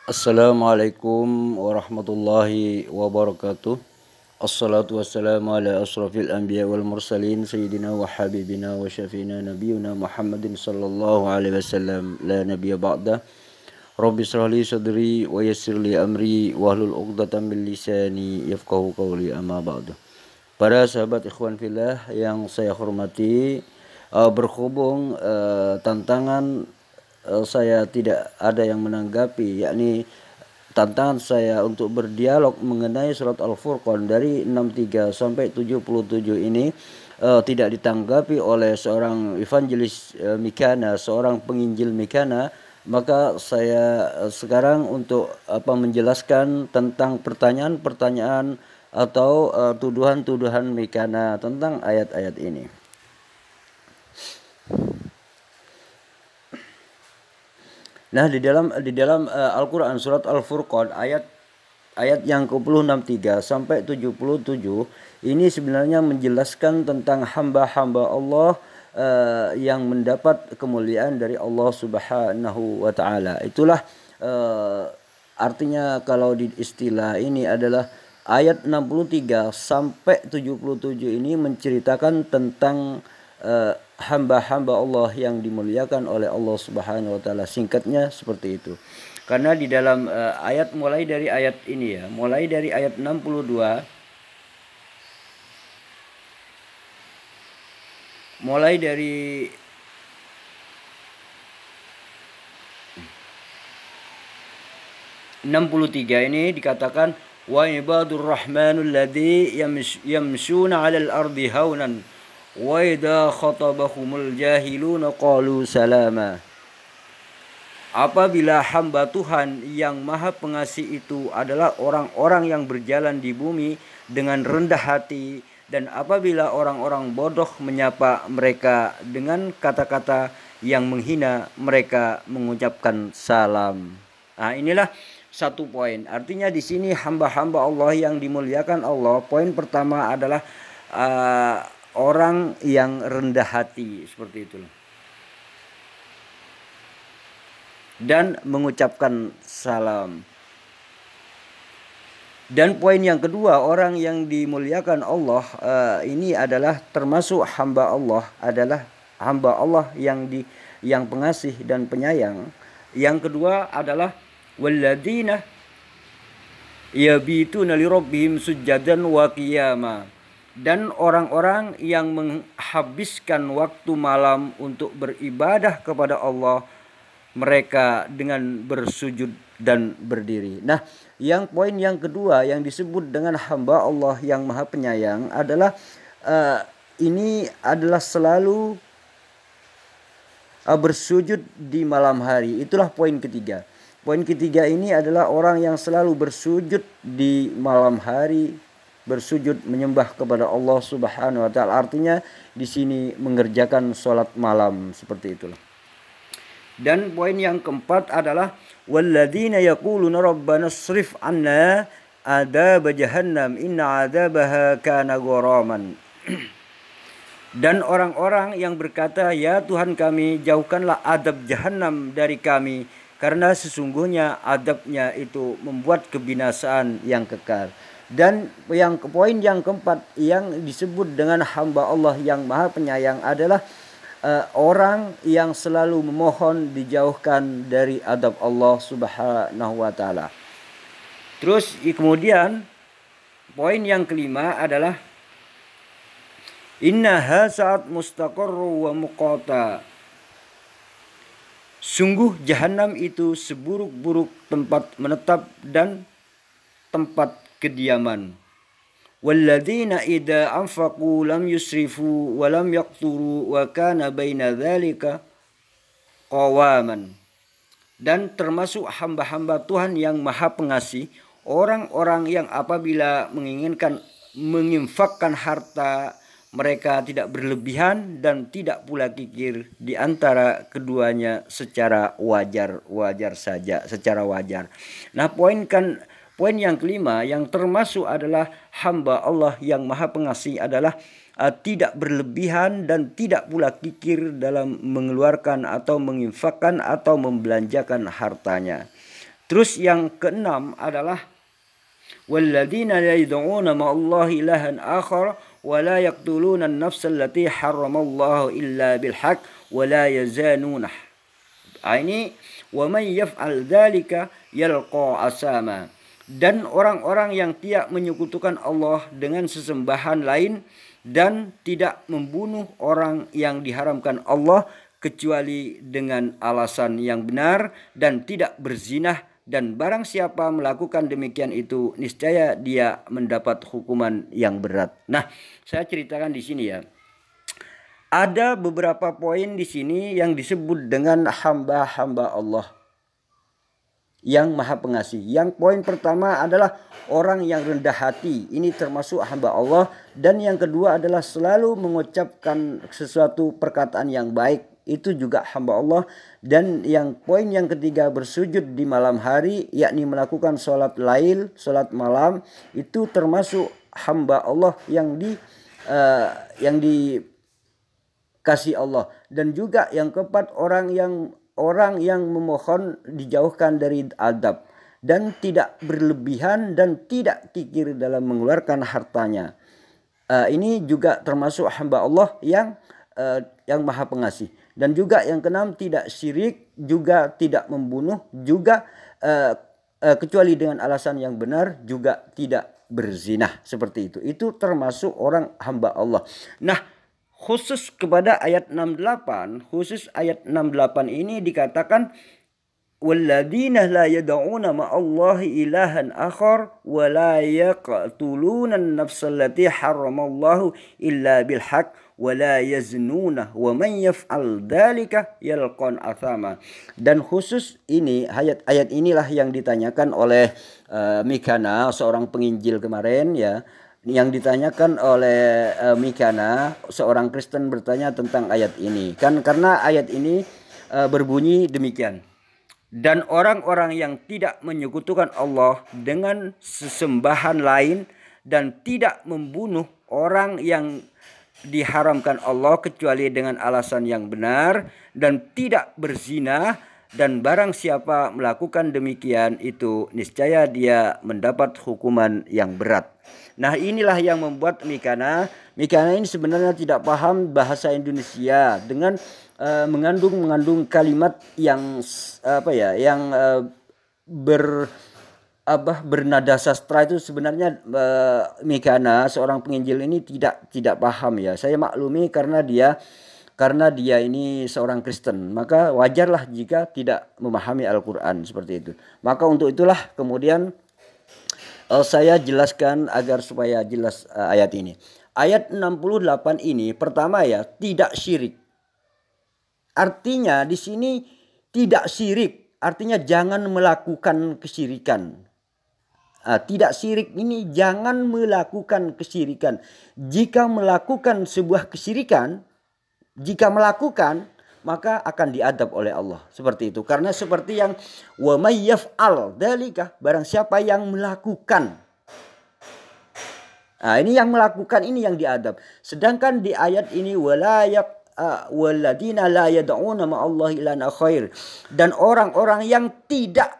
Assalamualaikum warahmatullahi wabarakatuh. Assalatu wassalamu ala asrafil anbiya wal mursalin sayyidina wa habibina wa syafiina nabiyuna Muhammadin sallallahu alaihi wasallam la nabiyya ba'da. Rabbi israh li sadri wa yassir li amri wahlul 'uqdatam min lisani yafqahu qawli amma ba'du. Para sahabat ikhwan fillah yang saya hormati, berhubung tantangan saya tidak ada yang menanggapi, yakni tantangan saya untuk berdialog mengenai surat Al-Furqan dari 63 sampai 77 ini tidak ditanggapi oleh seorang evangelis Mikana, seorang penginjil Mikana, maka saya sekarang untuk menjelaskan tentang pertanyaan-pertanyaan atau tuduhan-tuduhan Mikana tentang ayat-ayat ini. Nah, di dalam Al-Qur'an surat Al-Furqan ayat yang ke-63 sampai 77 ini sebenarnya menjelaskan tentang hamba-hamba Allah yang mendapat kemuliaan dari Allah Subhanahu wa taala. Itulah artinya kalau di istilah ini adalah ayat 63 sampai 77 ini menceritakan tentang hamba-hamba Allah yang dimuliakan oleh Allah Subhanahu wa taala. Singkatnya seperti itu. Karena di dalam ayat mulai dari ayat ini ya, mulai dari ayat 62 mulai dari (63) ini dikatakan wa ibadur rahmanul ladzi yamshuna 'alal ardi haunan wa idza khatabahumul jahiluna qalu salama. Apabila hamba Tuhan yang Maha Pengasih itu adalah orang-orang yang berjalan di bumi dengan rendah hati, dan apabila orang-orang bodoh menyapa mereka dengan kata-kata yang menghina, mereka mengucapkan salam. Nah, inilah satu poin. Artinya di sini hamba-hamba Allah yang dimuliakan Allah, poin pertama adalah orang yang rendah hati, seperti itu. Dan mengucapkan salam. Dan poin yang kedua, orang yang dimuliakan Allah ini adalah termasuk hamba Allah, adalah hamba Allah yang pengasih dan penyayang. Yang kedua adalah walladzina yabituna lirabbihim sujjadan wa qiyama. Dan orang-orang yang menghabiskan waktu malam untuk beribadah kepada Allah, mereka dengan bersujud dan berdiri. Nah, poin yang kedua yang disebut dengan hamba Allah yang Maha Penyayang adalah ini adalah selalu bersujud di malam hari. Itulah poin ketiga. Poin ketiga ini adalah orang yang selalu bersujud di malam hari, bersujud menyembah kepada Allah Subhanahu wa taala. Artinya di sini mengerjakan sholat malam, seperti itulah. Dan poin yang keempat adalah walladzina yaquluna rabbana srif 'anna adzab jahannam inna 'adzabaha kana gharaman. Dan orang-orang yang berkata, ya Tuhan kami, jauhkanlah adab jahanam dari kami, karena sesungguhnya adabnya itu membuat kebinasaan yang kekal. Dan poin yang keempat yang disebut dengan hamba Allah yang Maha Penyayang adalah orang yang selalu memohon dijauhkan dari adab Allah Subhanahu wa taala. Terus kemudian poin yang kelima adalah innaha sa'at mustaqarru wa muqata. Sungguh jahanam itu seburuk-buruk tempat menetap dan tempat kediaman. Walladzina idza anfaqu lam yusrifu wa lam yaqturu wa kana baina dzalika qawaman. Dan termasuk hamba-hamba Tuhan yang Maha Pengasih, orang-orang yang apabila menginginkan menginfakkan harta, mereka tidak berlebihan dan tidak pula kikir, di antara keduanya secara wajar saja, secara wajar. Nah, poin yang kelima yang termasuk adalah hamba Allah yang Maha Pengasih adalah tidak berlebihan dan tidak pula kikir dalam mengeluarkan atau menginfakkan atau membelanjakan hartanya. Terus yang keenam adalah walladzina la yad'una ma'allahi ilahan akhar wa la yaqtuluna an-nafsa allati harramallahu illa bil haqq wa la yazanuna. Ini wa may yaf'al dzalika yalqa asama. Dan orang-orang yang tidak menyekutukan Allah dengan sesembahan lain dan tidak membunuh orang yang diharamkan Allah kecuali dengan alasan yang benar dan tidak berzinah, dan barang siapa melakukan demikian itu niscaya dia mendapat hukuman yang berat. Nah, saya ceritakan di sini ya. Ada beberapa poin di sini yang disebut dengan hamba-hamba Allah yang maha pengasih. Yang poin pertama adalah orang yang rendah hati. Ini termasuk hamba Allah. Dan yang kedua adalah selalu mengucapkan sesuatu perkataan yang baik. Itu juga hamba Allah. Dan yang poin yang ketiga bersujud di malam hari, yakni melakukan sholat lail, sholat malam. Itu termasuk hamba Allah yang dikasih Allah. Dan juga yang keempat orang yang memohon dijauhkan dari adab dan tidak berlebihan dan tidak kikir dalam mengeluarkan hartanya. Ini juga termasuk hamba Allah yang maha pengasih. Dan juga yang keenam tidak syirik, juga tidak membunuh, juga kecuali dengan alasan yang benar, juga tidak berzinah, seperti itu. Itu termasuk orang hamba Allah. Nah, khusus kepada ayat 68, khusus ayat 68 ini dikatakan walladzina la yad'una ma'allahi ilahan akhar wa la yaqtuluna an-nafsa allati harramallahu illa bil haqq wa la yaznuna wa man yaf'al dzalika yalqa athama. Dan khusus ini ayat inilah yang ditanyakan oleh Mikana, seorang penginjil kemarin ya. Yang ditanyakan oleh Mikana, seorang Kristen bertanya tentang ayat ini. Karena ayat ini berbunyi demikian. Dan orang-orang yang tidak menyekutukan Allah dengan sesembahan lain dan tidak membunuh orang yang diharamkan Allah kecuali dengan alasan yang benar dan tidak berzina, dan barang siapa melakukan demikian itu niscaya dia mendapat hukuman yang berat. Nah, inilah yang membuat Mikana ini sebenarnya tidak paham bahasa Indonesia dengan mengandung kalimat yang bernada sastra. Itu sebenarnya Mikana, seorang penginjil ini tidak paham ya. Saya maklumi karena dia ini seorang Kristen, maka wajarlah jika tidak memahami Al-Quran seperti itu. Maka untuk itulah kemudian saya jelaskan agar supaya jelas ayat ini. Ayat 68 ini pertama ya, tidak syirik. Artinya di sini tidak syirik, artinya jangan melakukan kesyirikan. Tidak syirik ini jangan melakukan kesyirikan. Jika melakukan sebuah kesyirikan, maka akan diadab oleh Allah. Seperti itu. Karena seperti yang wa may yaf'al dzalika, barang siapa yang melakukan. Ini yang melakukan ini yang diadab. Sedangkan di ayat ini walladzina la yad'una ma'allahi ilahan akhar, dan orang-orang yang tidak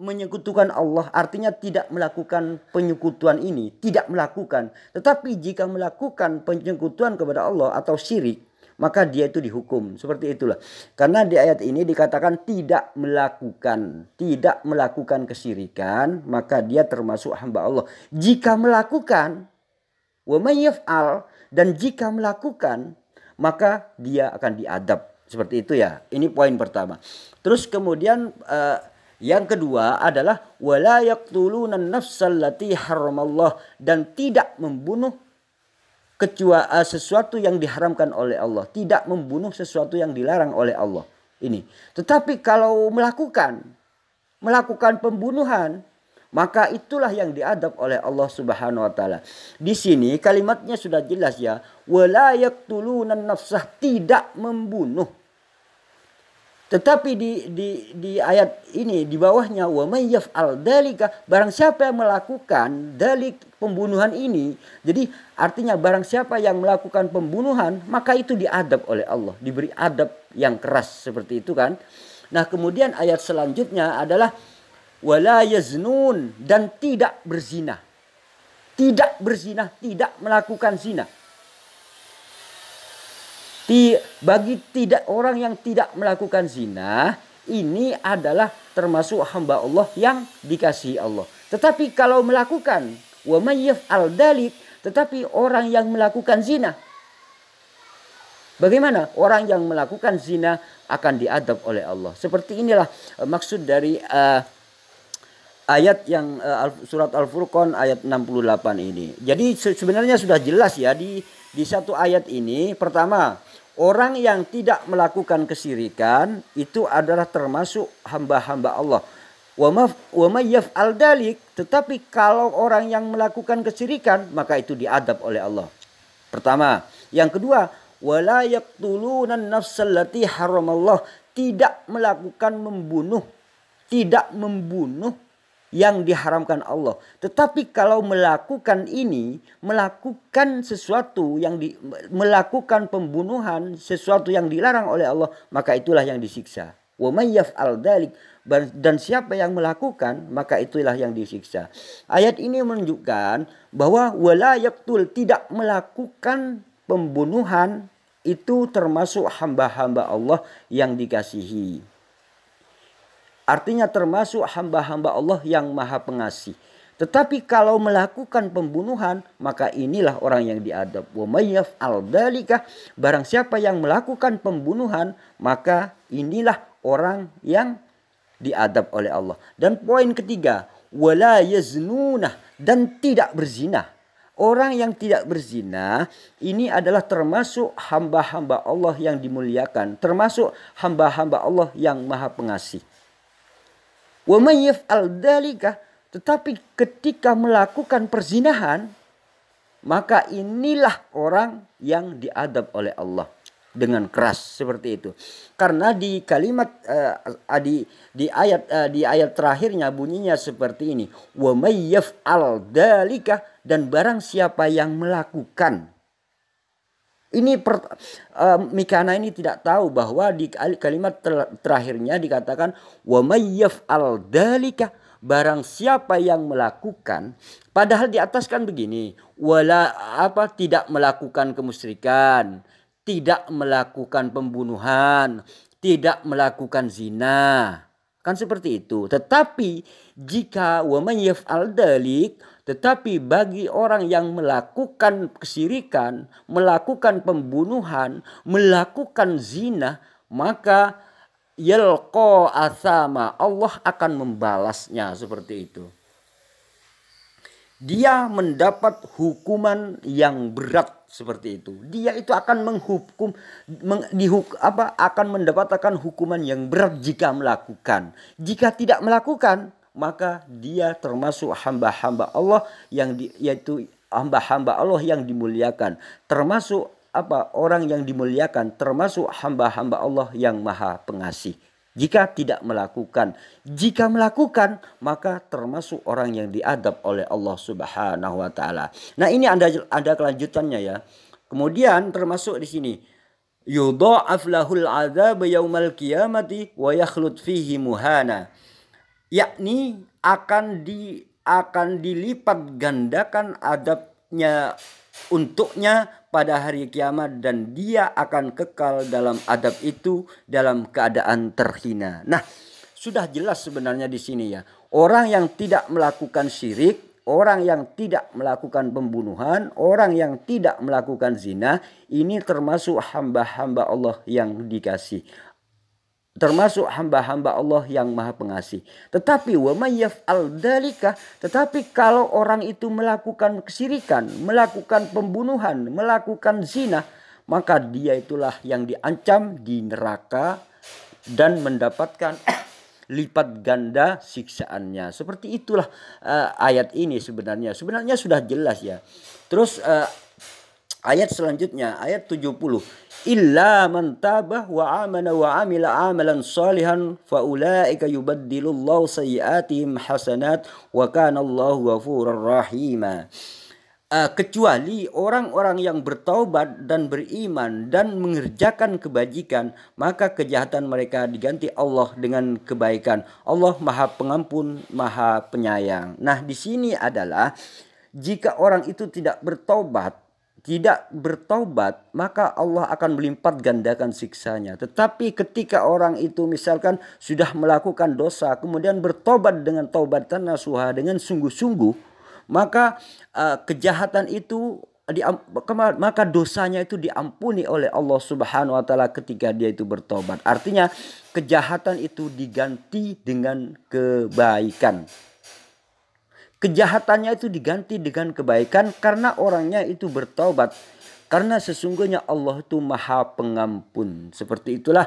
menyekutukan Allah, artinya tidak melakukan penyekutuan ini, tidak melakukan. Tetapi jika melakukan penyekutuan kepada Allah atau syirik, maka dia itu dihukum. Seperti itulah. Karena di ayat ini dikatakan tidak melakukan kesyirikan, maka dia termasuk hamba Allah. Jika melakukan, wa may yaf'al, dan jika melakukan, maka dia akan diadab. Seperti itu ya. Ini poin pertama. Terus kemudian yang kedua adalah wala yaqtuluna an-nafsal lati haramallah, dan tidak membunuh kecuali sesuatu yang diharamkan oleh Allah, tidak membunuh sesuatu yang dilarang oleh Allah. Ini. Tetapi kalau melakukan pembunuhan, maka itulah yang diadab oleh Allah Subhanahu wa taala. Di sini kalimatnya sudah jelas ya, wala yaqtuluna an-nafsah, tidak membunuh. Tetapi di ayat ini di bawahnya wa may yaf'al dzalika, barang siapa yang melakukan dzalik, pembunuhan ini. Jadi artinya barang siapa yang melakukan pembunuhan, maka itu diadab oleh Allah, diberi adab yang keras seperti itu kan. Nah, kemudian ayat selanjutnya adalah wala yaznun, dan tidak berzina. Tidak berzina, tidak melakukan zina. Bagi tidak orang yang tidak melakukan zina, ini adalah termasuk hamba Allah yang dikasihi Allah. Tetapi kalau melakukan, wa may yaf'al dzalik, tetapi orang yang melakukan zina, bagaimana? Orang yang melakukan zina akan diadab oleh Allah. Seperti inilah maksud dari ayat yang surat Al-Furqan ayat 68 ini. Jadi sebenarnya sudah jelas ya di satu ayat ini. Pertama, orang yang tidak melakukan kesyirikan itu adalah termasuk hamba-hamba Allah. Wa may yaf'al dzalik, tetapi kalau orang yang melakukan kesyirikan maka itu diadab oleh Allah. Pertama, yang kedua, wala yaqtuluna an-nafsal lati haramallah, tidak melakukan membunuh, tidak membunuh yang diharamkan Allah. Tetapi kalau melakukan ini, melakukan sesuatu yang melakukan pembunuhan, sesuatu yang dilarang oleh Allah, maka itulah yang disiksa. Wa may yaf'al dzalik, dan siapa yang melakukan maka itulah yang disiksa. Ayat ini menunjukkan bahwa wala yaqtul, tidak melakukan pembunuhan itu termasuk hamba-hamba Allah yang dikasihi. Artinya termasuk hamba-hamba Allah yang maha pengasih. Tetapi kalau melakukan pembunuhan, maka inilah orang yang diadab. Wa may yaf'al dzalika, barang siapa yang melakukan pembunuhan, maka inilah orang yang diadab oleh Allah. Dan poin ketiga, wala yaznuna, dan tidak berzina. Orang yang tidak berzina ini adalah termasuk hamba-hamba Allah yang dimuliakan, termasuk hamba-hamba Allah yang maha pengasih. Wa may yaf'al dzalika, tetapi ketika melakukan perzinahan, maka inilah orang yang diadab oleh Allah dengan keras seperti itu. Karena di kalimat di ayat terakhirnya bunyinya seperti ini, wa may yaf'al dzalika, dan barang siapa yang melakukan. Ini Mikana ini tidak tahu bahwa di kalimat terakhirnya dikatakan wa may yaf'al dzalika, barang siapa yang melakukan, padahal di atas kan begini, tidak melakukan kemusyrikan, tidak melakukan pembunuhan, tidak melakukan zina. Kan seperti itu. Tetapi jika wa may yaf'al dzalik, tetapi bagi orang yang melakukan kesyirikan, melakukan pembunuhan, melakukan zina, maka yalqa asama, Allah akan membalasnya seperti itu. Dia mendapat hukuman yang berat seperti itu. Dia itu akan akan mendapatkan hukuman yang berat jika melakukan. Jika tidak melakukan, maka dia termasuk hamba-hamba Allah yaitu hamba-hamba Allah yang dimuliakan. Termasuk orang yang dimuliakan, termasuk hamba-hamba Allah yang maha pengasih. Jika tidak melakukan, jika melakukan, maka termasuk orang yang diadab oleh Allah Subhanahu wa taala. Nah, ini ada kelanjutannya ya. Kemudian termasuk di sini, yudha'af lahul 'adzab yaumal qiyamati wa yakhlud fihi muhana. Yakni akan dilipat gandakan adabnya untuknya pada hari kiamat, dan dia akan kekal dalam adab itu dalam keadaan terhina. Nah, sudah jelas sebenarnya di sini ya. Orang yang tidak melakukan syirik, orang yang tidak melakukan pembunuhan, orang yang tidak melakukan zina, ini termasuk hamba-hamba Allah yang dikasih. Termasuk hamba-hamba Allah yang maha pengasih. Tetapi wa may yaf'al dzalika, tetapi kalau orang itu melakukan kesyirikan, melakukan pembunuhan, melakukan zina, maka dia itulah yang diancam di neraka dan mendapatkan lipat ganda siksaannya. Seperti itulah ayat ini sebenarnya. Sebenarnya sudah jelas ya. Terus ayat selanjutnya, ayat 70. Illa man tabah wa amana wa amila amalan salihan fa ulaika yubaddilullahu sayyiatihim hasanat wa kana Allahu ghafurur rahima. kecuali orang-orang yang bertaubat dan beriman dan mengerjakan kebajikan, maka kejahatan mereka diganti Allah dengan kebaikan. Allah Maha Pengampun, Maha Penyayang. Nah, di sini adalah jika orang itu tidak bertaubat, maka Allah akan melipat gandakan siksanya. Tetapi ketika orang itu misalkan sudah melakukan dosa, kemudian bertobat dengan taubatan nasuha, dengan sungguh-sungguh, maka kejahatan itu maka dosanya itu diampuni oleh Allah Subhanahu wa taala ketika dia itu bertobat. Artinya kejahatan itu diganti dengan kebaikan. Kejahatannya itu diganti dengan kebaikan karena orangnya itu bertobat. Karena sesungguhnya Allah itu Maha Pengampun. Seperti itulah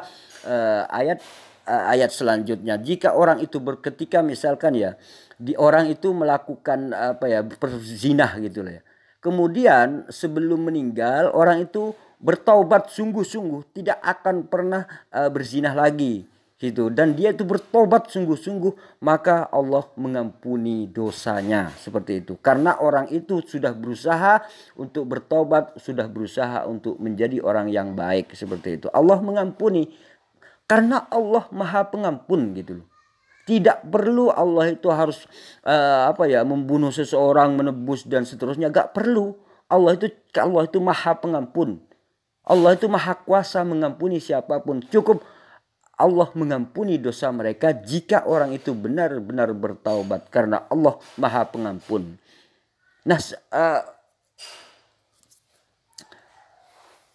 ayat selanjutnya. Jika orang itu ketika misalkan ya orang itu melakukan berzinah gitu lah ya. Kemudian sebelum meninggal orang itu bertaubat sungguh-sungguh, tidak akan pernah berzinah lagi gitu, dan dia itu bertobat sungguh-sungguh, maka Allah mengampuni dosanya seperti itu. Karena orang itu sudah berusaha untuk bertobat, sudah berusaha untuk menjadi orang yang baik seperti itu. Allah mengampuni karena Allah Maha Pengampun gitu loh. Tidak perlu Allah itu harus membunuh seseorang, menebus dan seterusnya, gak perlu. Allah itu Maha Pengampun. Allah itu Maha Kuasa mengampuni siapapun. Cukup Allah mengampuni dosa mereka jika orang itu benar-benar bertaubat, karena Allah Maha Pengampun. Nah,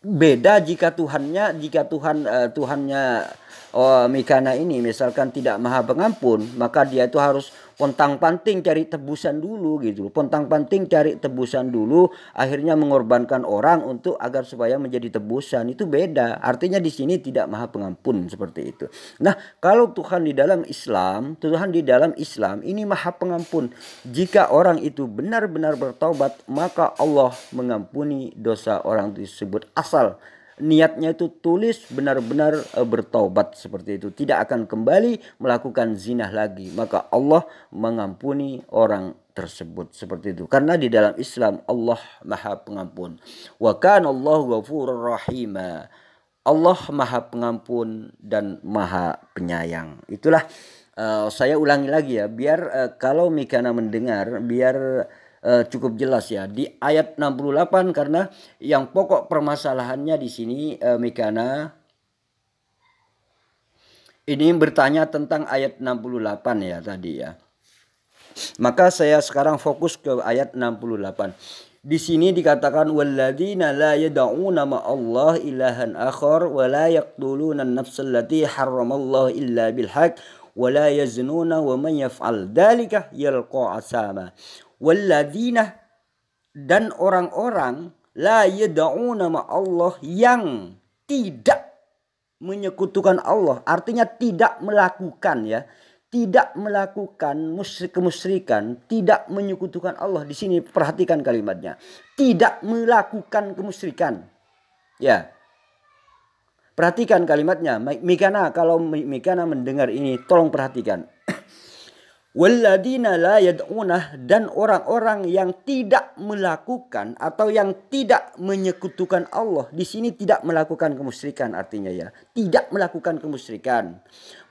beda jika Tuhannya Mikana ini misalkan tidak Maha Pengampun, maka dia itu harus pontang-panting cari tebusan dulu gitu. Pontang-panting cari tebusan dulu, akhirnya mengorbankan orang untuk agar supaya menjadi tebusan. Itu beda. Artinya di sini tidak Maha Pengampun seperti itu. Nah, kalau Tuhan di dalam Islam ini Maha Pengampun. Jika orang itu benar-benar bertaubat, maka Allah mengampuni dosa orang tersebut asal niatnya itu tulis benar-benar bertaubat seperti itu, tidak akan kembali melakukan zina lagi, maka Allah mengampuni orang tersebut seperti itu. Karena di dalam Islam Allah Maha Pengampun. Wa kana Allahu ghafurur rahima. Allah Maha Pengampun dan Maha Penyayang. Itulah saya ulangi lagi ya, biar kalau Mikana mendengar biar cukup jelas ya di ayat 68, karena yang pokok permasalahannya di sini Mikana ini bertanya tentang ayat 68 ya tadi ya. Maka saya sekarang fokus ke ayat 68. Di sini dikatakan walladzina la yad'una ma'allah ilahan akhar wa la yaqtuluna an-nafsal lati harramallahu illa bil haqq wa la yaznuna wa man yaf'al dzalika yalqa asama. Walladzina, dan orang-orang la yad'una ma'allah, yang tidak menyekutukan Allah, artinya tidak melakukan ya, tidak melakukan kemusyrikan, tidak menyekutukan Allah. Di sini perhatikan kalimatnya, tidak melakukan kemusyrikan. Ya. Perhatikan kalimatnya. Mikana, kalau Mikana mendengar ini tolong perhatikan. Walladzina la yad'una, dan orang-orang yang tidak melakukan atau yang tidak menyekutukan Allah. Di sini tidak melakukan kemusyrikan artinya ya. Tidak melakukan kemusyrikan.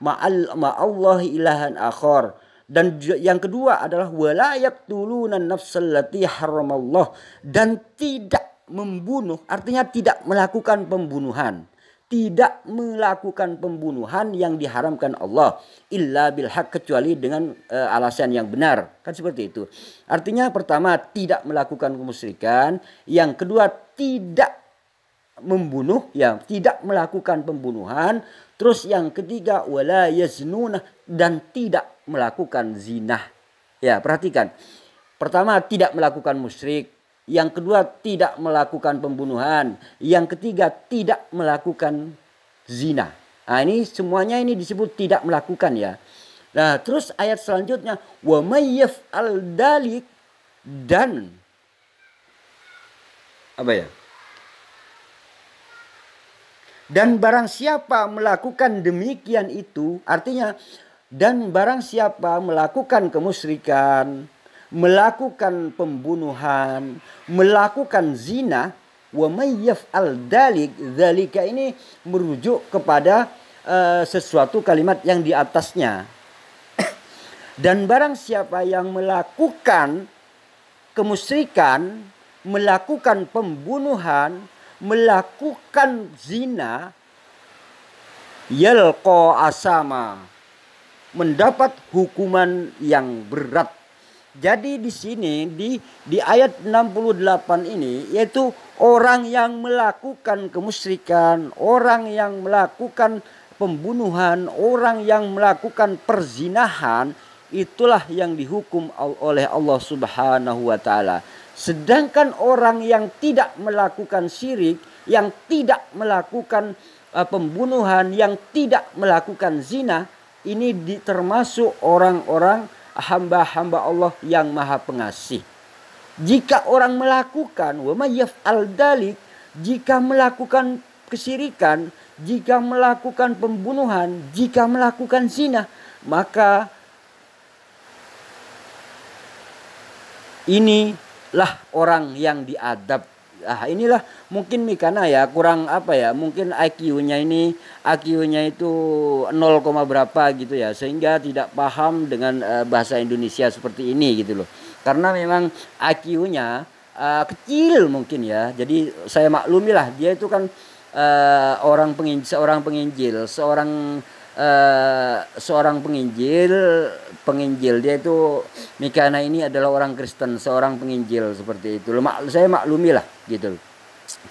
Ma'allahi ilahan akhar. Dan yang kedua adalah wala yaqtuluna an-nafsal lati haramallah, dan tidak membunuh, artinya tidak melakukan pembunuhan. Tidak melakukan pembunuhan yang diharamkan Allah illa bil haq, kecuali dengan alasan yang benar. Kan seperti itu. Artinya pertama tidak melakukan kemusyrikan, yang kedua tidak membunuh, ya tidak melakukan pembunuhan, terus yang ketiga wala yaznuna, dan tidak melakukan zina. Ya, perhatikan. Pertama tidak melakukan musyrik, yang kedua tidak melakukan pembunuhan, yang ketiga tidak melakukan zina. Nah, ini semuanya ini disebut tidak melakukan ya. Nah, terus ayat selanjutnya wa may yaf'al dzalik, dan apa ya? Dan barang siapa melakukan demikian itu, artinya dan barang siapa melakukan kemusyrikan, melakukan pembunuhan, melakukan zina, wa may yaf'al dzalik, dzalika ini merujuk kepada sesuatu kalimat yang di atasnya. Dan barang siapa yang melakukan kemusyrikan, melakukan pembunuhan, melakukan zina, yalqa asama, mendapat hukuman yang berat. Jadi di sini di ayat 68 ini yaitu orang yang melakukan kemusyrikan, orang yang melakukan pembunuhan, orang yang melakukan perzinahan, itulah yang dihukum oleh Allah Subhanahu wa taala. Sedangkan orang yang tidak melakukan syirik, yang tidak melakukan pembunuhan, yang tidak melakukan zina, ini termasuk orang-orang hamba-hamba Allah yang Maha Pengasih. Jika orang melakukan wa may yaf'al dzalik, jika melakukan kesyirikan, jika melakukan pembunuhan, jika melakukan zina, maka inilah orang yang diadab. Nah, inilah mungkin Mikana ya kurang apa ya, mungkin IQ-nya itu 0, berapa gitu ya, sehingga tidak paham dengan bahasa Indonesia seperti ini gitu loh. Karena memang IQ-nya kecil mungkin ya. Jadi saya maklumilah dia itu kan seorang penginjil, seorang penginjil dia itu Mikana ini adalah orang Kristen, seorang penginjil seperti itu. Saya maklumilah gitu loh.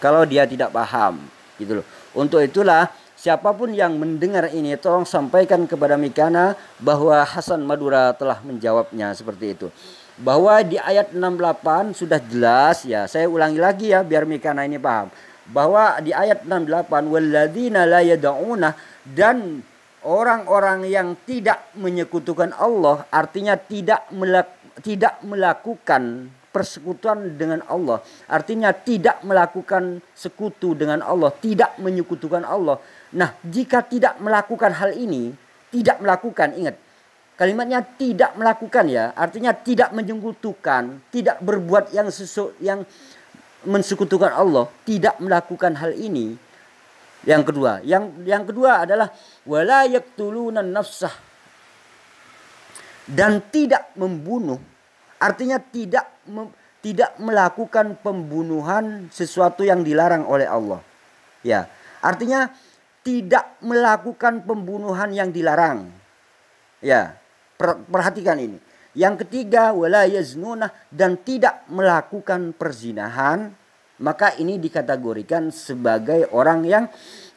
Kalau dia tidak paham gitu loh. Untuk itulah siapapun yang mendengar ini tolong sampaikan kepada Mikana bahwa Hasan Madura telah menjawabnya seperti itu. Bahwa di ayat 68 sudah jelas ya. Saya ulangi lagi ya biar Mikana ini paham. Bahwa di ayat 68 walladzina la yad'una, dan orang-orang yang tidak menyekutukan Allah, artinya tidak melakukan persekutuan dengan Allah, artinya tidak melakukan sekutu dengan Allah, tidak menyekutukan Allah. Nah, jika tidak melakukan hal ini, tidak melakukan, ingat kalimatnya tidak melakukan ya, artinya tidak menyekutukan, tidak berbuat yang mensekutukan Allah, tidak melakukan hal ini. Yang kedua adalah wala yaqtuluna nafsah, dan tidak membunuh, artinya tidak melakukan pembunuhan sesuatu yang dilarang oleh Allah. Ya, artinya tidak melakukan pembunuhan yang dilarang. Ya, perhatikan ini. Yang ketiga wala yaznuna, dan tidak melakukan perzinahan. Maka ini dikategorikan sebagai orang yang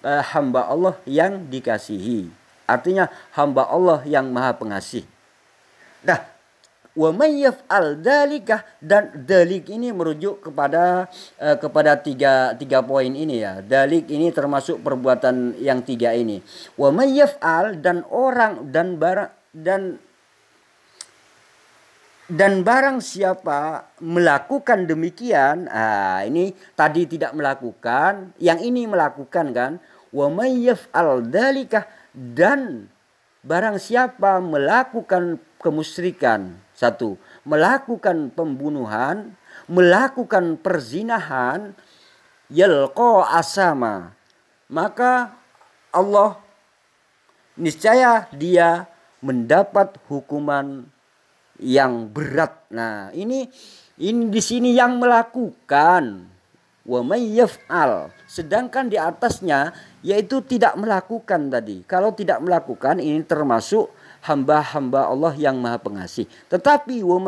hamba Allah yang dikasihi. Artinya hamba Allah yang Maha Pengasih. Nah, wa may yaf'al dzalika, dan dzalik ini merujuk kepada tiga poin ini ya. Dzalik ini termasuk perbuatan yang tiga ini. Wa may yaf'al, dan orang dan barang siapa melakukan demikian, ini tadi tidak melakukan, yang ini melakukan kan. Wa may yaf'al dzalika, dan barang siapa melakukan kemusyrikan, satu, melakukan pembunuhan, melakukan perzinahan, yalqa asama, maka Allah niscaya dia mendapat hukuman yang berat. Nah, ini di sini yang melakukan wa may yaf'al, sedangkan di atasnya yaitu tidak melakukan tadi. Kalau tidak melakukan ini termasuk hamba-hamba Allah yang Maha Pengasih. Tetapi wa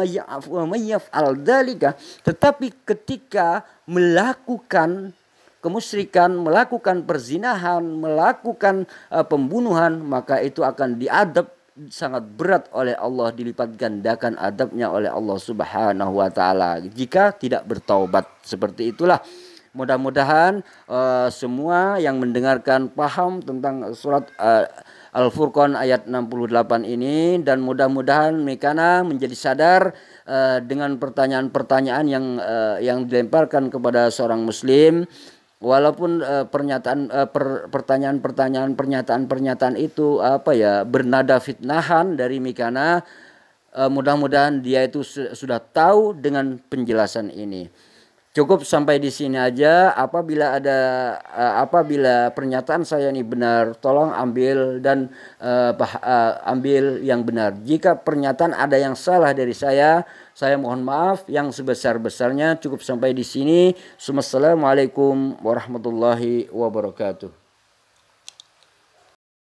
may yaf'al dzalika, tetapi ketika melakukan kemusyrikan, melakukan perzinahan, melakukan pembunuhan, maka itu akan diadab sangat berat oleh Allah, dilipat gandakan adabnya oleh Allah Subhanahu wa taala jika tidak bertaubat. Seperti itulah. Mudah-mudahan semua yang mendengarkan paham tentang surat Al-Furqan ayat 68 ini, dan mudah-mudahan Mikana menjadi sadar dengan pertanyaan-pertanyaan yang dilemparkan kepada seorang muslim. Walaupun pernyataan-pernyataan itu bernada fitnahan dari Mikana, mudah-mudahan dia itu sudah tahu dengan penjelasan ini. Cukup sampai di sini aja. Apabila pernyataan saya ini benar, tolong ambil dan ambil yang benar. Jika pernyataan ada yang salah dari saya mohon maaf yang sebesar-besarnya. Cukup sampai di sini. Wassalamualaikum warahmatullahi wabarakatuh.